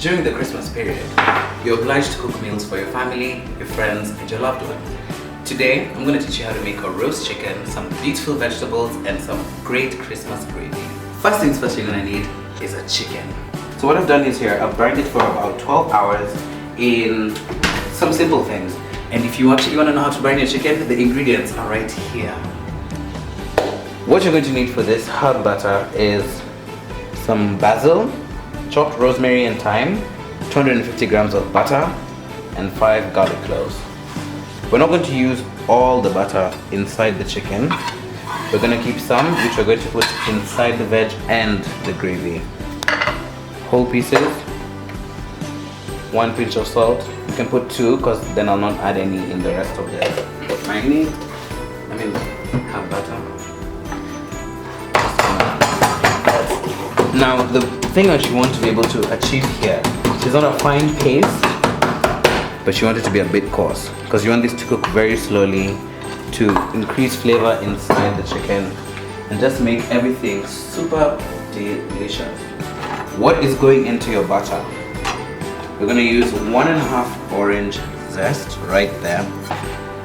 During the Christmas period, you're obliged to cook meals for your family, your friends, and your loved ones. Today, I'm going to teach you how to make a roast chicken, some beautiful vegetables, and some great Christmas gravy. First things first, you're going to need is a chicken. So what I've done is here, I've burned it for about 12 hours in some simple things. And if you actually want to know how to burn your chicken, the ingredients are right here. What you're going to need for this herb butter is some basil, chopped rosemary and thyme, 250 grams of butter, and 5 garlic cloves. We're not going to use all the butter inside the chicken. We're going to keep some, which we're going to put inside the veg and the gravy. Whole pieces, 1 pinch of salt. You can put 2 because then I'll not add any in the rest of this. Have butter. Now the thing that you want to be able to achieve here is not a fine paste, but you want it to be a bit coarse because you want this to cook very slowly to increase flavor inside the chicken and just make everything super delicious. What is going into your butter? We're going to use 1.5 orange zest right there.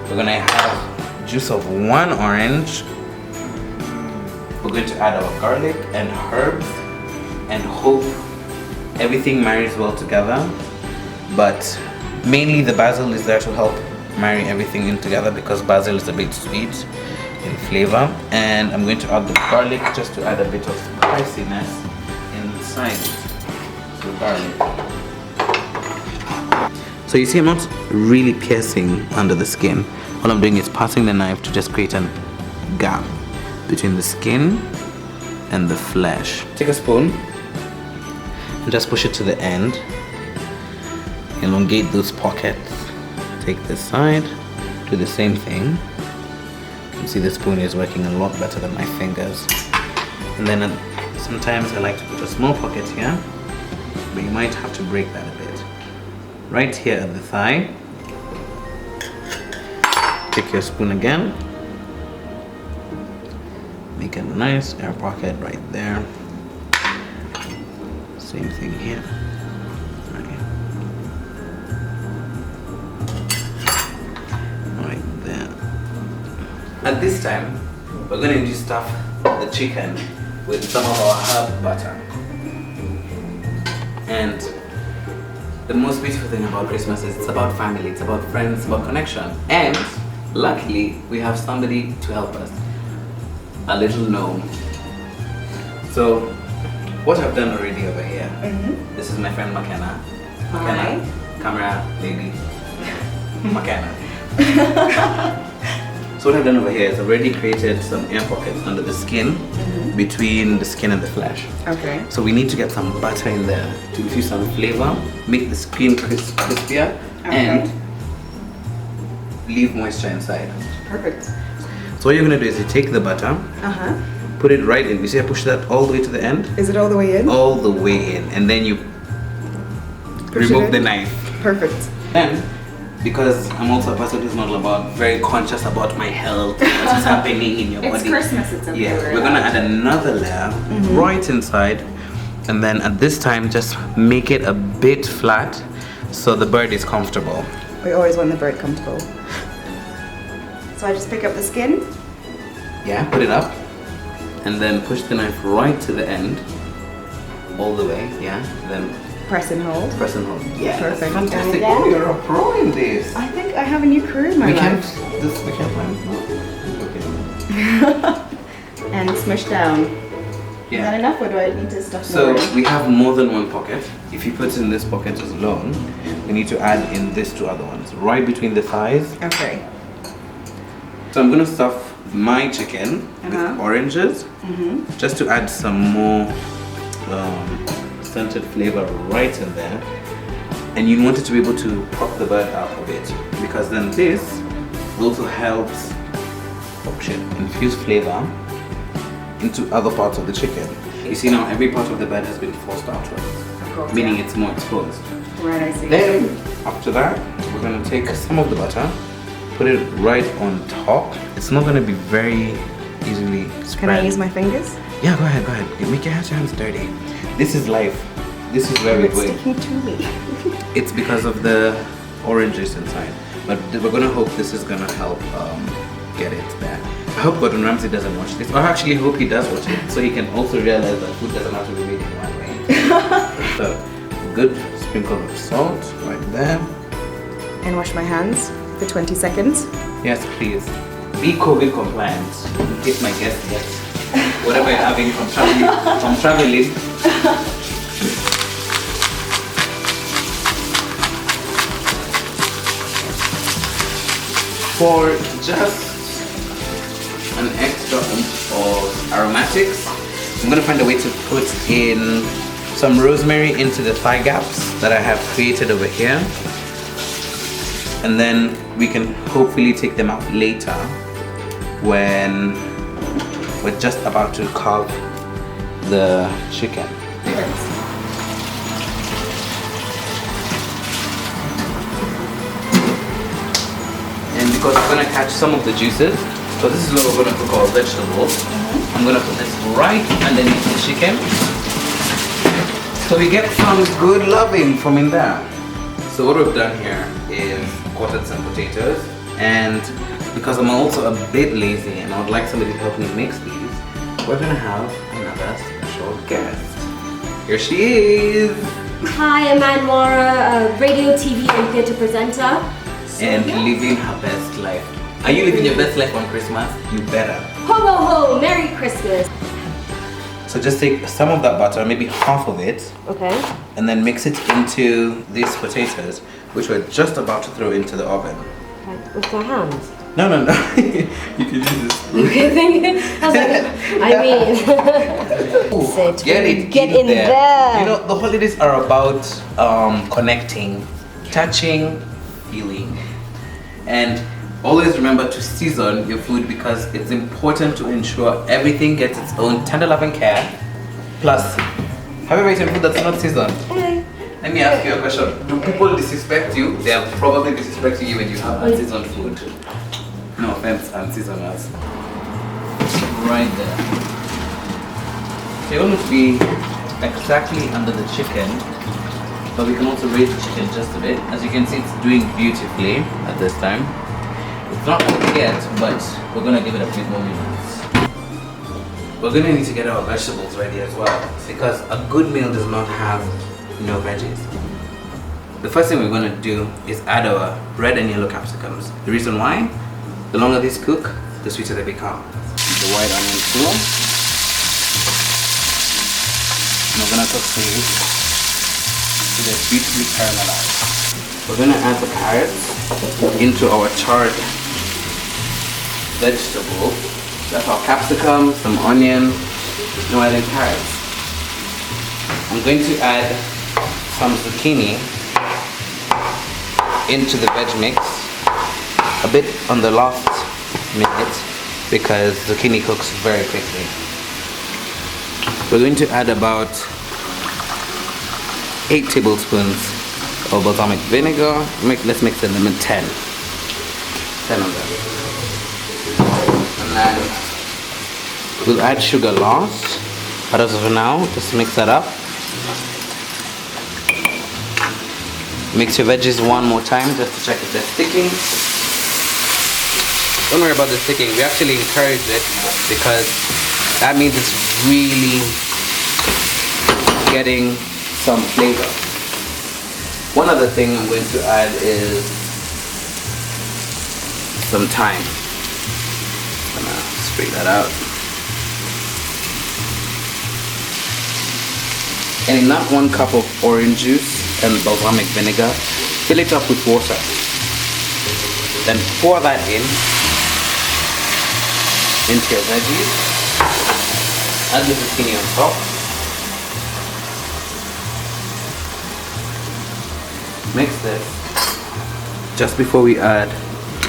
We're going to have juice of 1 orange. We're going to add our garlic and herbs and hope everything marries well together, but mainly the basil is there to help marry everything in together because basil is a bit sweet in flavor. And I'm going to add the garlic just to add a bit of spiciness inside it. So garlic. So you see, I'm not really piercing under the skin. All I'm doing is passing the knife to just create a gap between the skin and the flesh. Take a spoon and just push it to the end. Elongate those pockets. Take this side, do the same thing. You can see the spoon is working a lot better than my fingers. And then sometimes I like to put a small pocket here, but you might have to break that a bit. Right here at the thigh. Take your spoon again. Make a nice air pocket right there. Same thing here. Right there. At this time, we're going to stuff the chicken with some of our herb butter. And the most beautiful thing about Christmas is it's about family, it's about friends, it's about connection. And luckily, we have somebody to help us. A little gnome. So, what I've done already over here, this is my friend McKenna. McKenna, camera lady. McKenna. So what I've done over here is I've already created some air pockets under the skin, between the skin and the flesh. Okay. So we need to get some butter in there to infuse some flavor, make the skin crispier, and leave moisture inside. Perfect. So what you're going to do is you take the butter, put it right in. You see I push that all the way to the end? Is it all the way in? All the way in. And then you remove the knife. Perfect. And because I'm also a person who's not very conscious about my health, what's happening in your body. It's Christmas, it's okay. Yeah, we're going to add another layer right inside. And then at this time, just make it a bit flat so the bird is comfortable. We always want the bird comfortable. So I just pick up the skin? Yeah, put it up. And then push the knife right to the end. All the way, yeah. Then press and hold. Press and hold. Yeah, perfect. Fantastic. Oh, you're a pro in this. I think I have a new career in my life. We can't find okay. And smush down. Yeah. Is that enough or do I need to stuff so more? We have more than one pocket. If you put in this pocket alone, we need to add in these 2 other ones. Right between the thighs. Okay. So I'm going to stuff my chicken with oranges, just to add some more scented flavor right in there. And you want it to be able to pop the bird out a bit, because then this also helps infuse flavor into other parts of the chicken. You see now every part of the bird has been forced outwards, meaning it's more exposed. Right, I see. Then after that, we're going to take some of the butter, put it right on top. It's not going to be very easily spread. Can I use my fingers? Yeah, go ahead. You make your hands dirty. This is life. this is where we're going. It's sticking to me. It's because of the oranges inside. But we're gonna hope this is gonna help get it there. I hope Gordon Ramsay doesn't watch this. Or I actually hope he does watch it, so he can also realize that food doesn't have to be made in one way. So, good sprinkle of salt right there. And wash my hands for 20 seconds. Yes, please. Be COVID compliant in case my guest gets whatever you're having from traveling. For just an extra of aromatics, I'm gonna find a way to put in some rosemary into the thigh gaps that I have created over here. And then we can hopefully take them out later when we're just about to carve the chicken. And because we're gonna catch some of the juices, so this is where we're gonna cook our vegetables. I'm gonna put this right underneath the chicken, so we get some good loving from in there. So what we've done here is quartered some potatoes, and because I'm also a bit lazy and I would like somebody to help me mix these, we're gonna have another special guest. Here she is! Hi, I'm Anwara, a radio, TV and theatre presenter. And living her best life. Are you living your best life on Christmas? You better. Ho ho ho! Merry Christmas! So just take some of that butter, maybe half of it, Okay. and then mix it into these potatoes, which we're just about to throw into the oven. Like, with my hands? No, no, no. You can use this. Okay, thank you. I was like, I mean... Ooh, Sit. get in there. You know, the holidays are about connecting, touching, feeling. And always remember to season your food because it's important to ensure everything gets its own tender love and care. Plus, have you eaten food that's not seasoned? Hey. Let me ask you a question. Do people disrespect you? They are probably disrespecting you when you have unseasoned food. No offense, unseasoners. Right there. So you want it to be exactly under the chicken, but we can also raise the chicken just a bit. As you can see, it's doing beautifully at this time. It's not cooked yet, but we're gonna give it a few more minutes. We're gonna need to get our vegetables ready as well, because a good meal does not have no veggies. The first thing we're gonna do is add our red and yellow capsicums. The reason why? The longer these cook, the sweeter they become. The white onion too. And we're gonna cook these so they're beautifully caramelized. We're gonna add the carrots into our charred vegetable. That's our capsicum, some onion, no adding carrots. I'm going to add some zucchini into the veg mix, a bit on the last minute because zucchini cooks very quickly. We're going to add about 8 tablespoons of balsamic vinegar. Let's mix them in 10 of them. And then we'll add sugar last, but as of now, just mix that up. Mix your veggies one more time just to check if they're sticking. Don't worry about the sticking. We actually encourage it because that means it's really getting some flavor. One other thing I'm going to add is some thyme. I'm gonna spray that out. And in that 1 cup of orange juice and balsamic vinegar, fill it up with water. Then pour that into your veggies. Add the zucchini on top. Mix this just before we add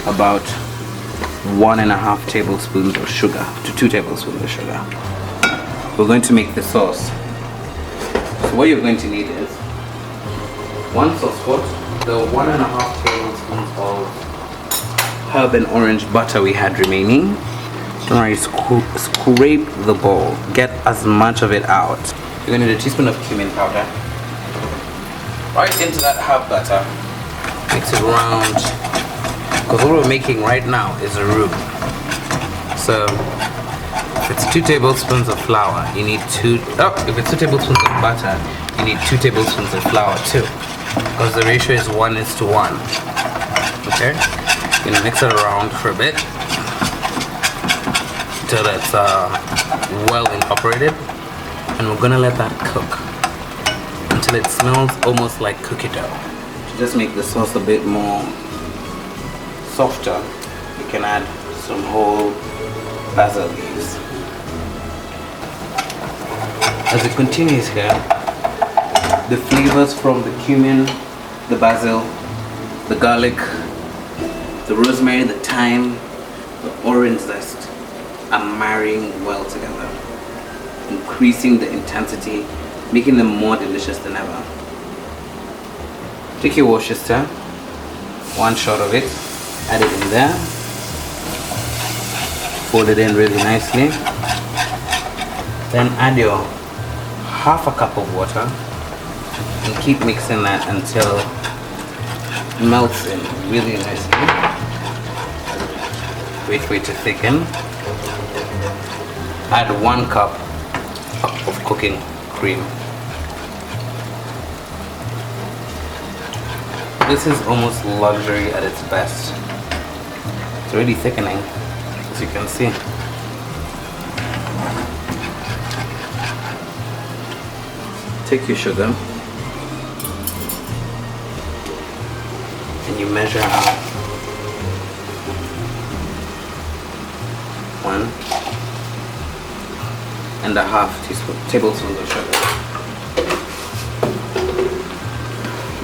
about 1.5 tablespoons of sugar to 2 tablespoons of sugar. We're going to make the sauce. So what you're going to need is 1 sauce pot, the 1.5 tablespoons of herb and orange butter we had remaining. Alright, scrape the bowl. Get as much of it out. You're going to need a teaspoon of cumin powder, right into that hot butter. Mix it around. Because what we're making right now is a roux. So if it's 2 tablespoons of flour, you need if it's 2 tablespoons of butter, you need 2 tablespoons of flour too. Because the ratio is 1:1. Okay? You're gonna mix it around for a bit till it's well incorporated, and we're gonna let that cook until it smells almost like cookie dough. To just make the sauce a bit more softer, you can add some whole basil leaves. As it continues here, the flavors from the cumin, the basil, the garlic, the rosemary, the thyme, the orange zest are marrying well together, increasing the intensity, making them more delicious than ever. Take your Worcester, 1 shot of it, add it in there, fold it in really nicely, then add your half a cup of water and keep mixing that until it melts in really nicely. Wait for it to thicken. Add 1 cup of cooking cream. This is almost luxury at its best. It's really thickening, as you can see. Take your sugar and you measure out 1.5 tablespoons of sugar.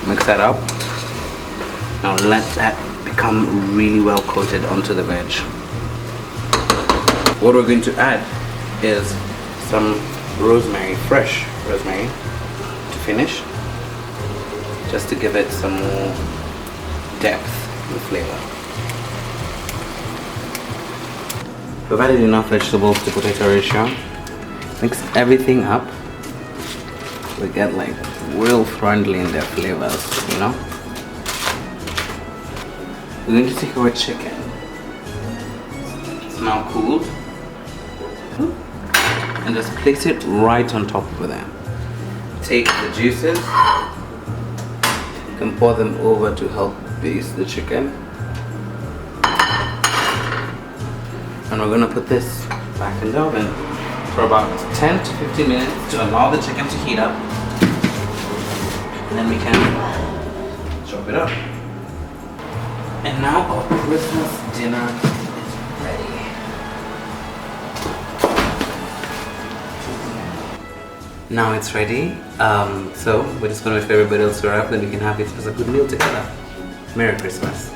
Mix that up. Now let that become really well coated onto the veg. What we're going to add is some rosemary, fresh rosemary, to finish, just to give it some more depth and flavor. We've added enough vegetables to potato ratio. Mix everything up. We get like real friendly in their flavors, you know. We're going to take our chicken. It's now cooled. And just place it right on top of them. Take the juices, you can pour them over to help baste the chicken. And we're gonna put this back in the oven for about 10 to 15 minutes to allow the chicken to heat up. And then we can chop it up. And now our Christmas dinner is ready. Now it's ready, so we're just going to wait for everybody else to wrap, then we can have it as a good meal together. Merry Christmas.